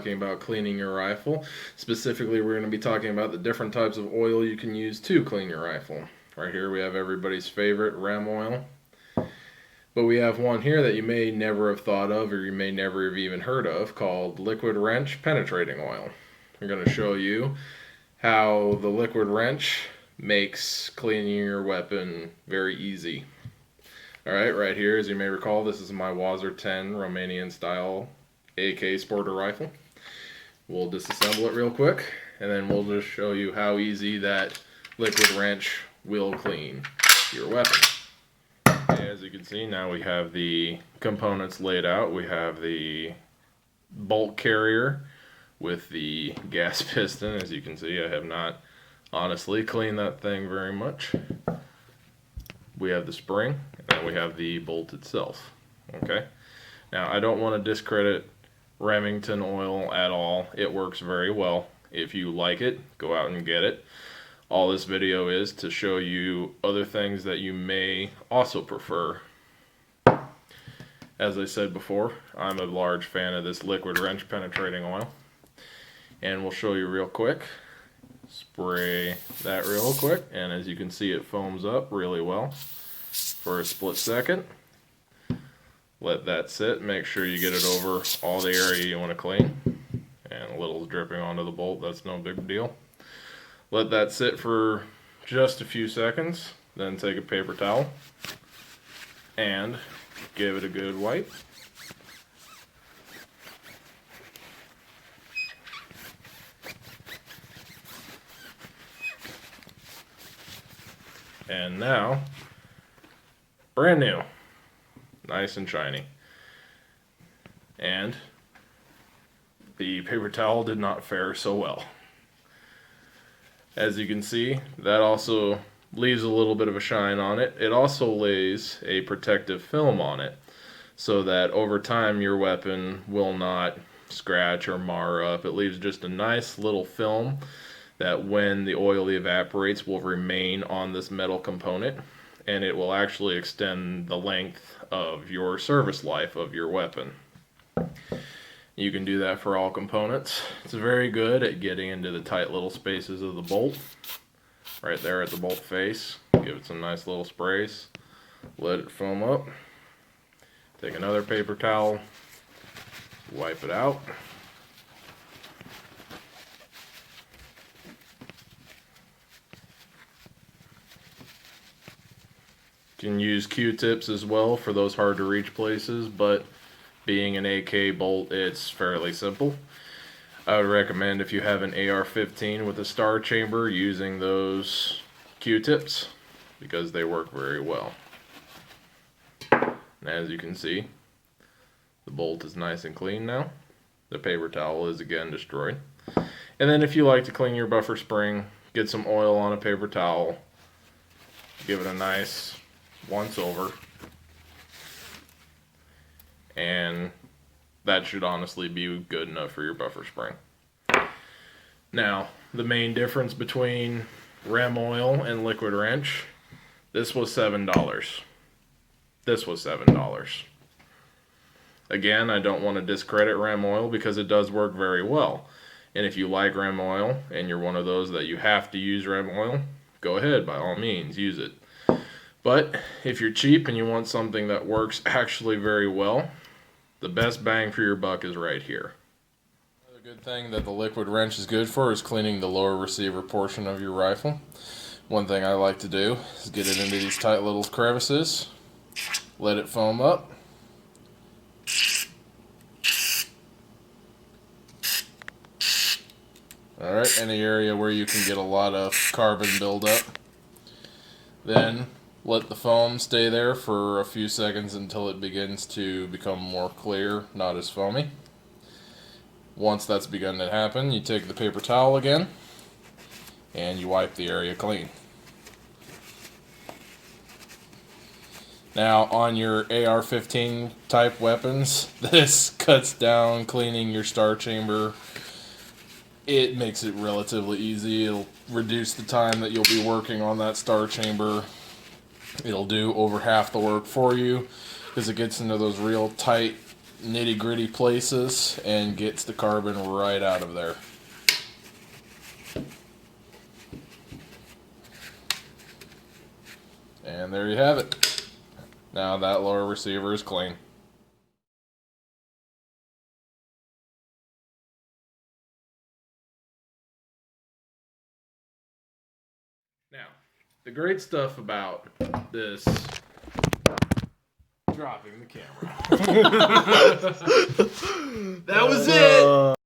talking about cleaning your rifle. Specifically, we're going to be talking about the different types of oil you can use to clean your rifle. Right here we have everybody's favorite REM oil. But we have one here that you may never have thought of, or you may never have even heard of, called liquid wrench penetrating oil. I'm going to show you how the liquid wrench makes cleaning your weapon very easy. Alright, right here, as you may recall, this is my Wasr 10 Romanian style AK sporter rifle. We'll disassemble it real quick, and then we'll just show you how easy that liquid wrench will clean your weapon. As you can see, now we have the components laid out. We have the bolt carrier with the gas piston. As you can see, I have not honestly cleaned that thing very much. We have the spring, and we have the bolt itself. Okay, now I don't want to discredit Remington oil at all. It works very well. If you like it, go out and get it. All this video is to show you other things that you may also prefer. As I said before, I'm a large fan of this liquid wrench penetrating oil, and we'll show you real quick. Spray that real quick, and as you can see, it foams up really well for a split second. Let that sit. Make sure you get it over all the area you want to clean, and a little dripping onto the bolt, that's no big deal. Let that sit for just a few seconds, then take a paper towel and give it a good wipe. And now, brand new, nice and shiny. And the paper towel did not fare so well. As you can see, that also leaves a little bit of a shine on it. It also lays a protective film on it so that over time your weapon will not scratch or mar up. It leaves just a nice little film that when the oil evaporates will remain on this metal component, and it will actually extend the length of your service life of your weapon. You can do that for all components. It's very good at getting into the tight little spaces of the bolt. Right there at the bolt face. Give it some nice little sprays. Let it foam up. Take another paper towel. Wipe it out. You can use Q-tips as well for those hard to reach places, but being an AK bolt, it's fairly simple. I would recommend, if you have an AR-15 with a star chamber, using those Q-tips because they work very well. And as you can see, the bolt is nice and clean now. The paper towel is again destroyed. And then if you like to clean your buffer spring, get some oil on a paper towel, give it a nice once over, and that should honestly be good enough for your buffer spring. Now, the main difference between REM oil and liquid wrench, this was $7. This was $7. Again, I don't want to discredit REM oil because it does work very well. And if you like REM oil and you're one of those that you have to use REM oil, go ahead, by all means, use it. But if you're cheap and you want something that works actually very well, the best bang for your buck is right here. Another good thing that the liquid wrench is good for is cleaning the lower receiver portion of your rifle. One thing I like to do is get it into these tight little crevices, let it foam up. Alright, any area where you can get a lot of carbon buildup. Then let the foam stay there for a few seconds until it begins to become more clear, not as foamy. Once that's begun to happen, you take the paper towel again and you wipe the area clean. Now, on your AR-15 type weapons, this cuts down cleaning your star chamber. It makes it relatively easy. It'll reduce the time that you'll be working on that star chamber. It'll do over half the work for you because it gets into those real tight nitty-gritty places and gets the carbon right out of there. And there you have it. Now that lower receiver is clean. Now, the great stuff about this, dropping the camera. That was it.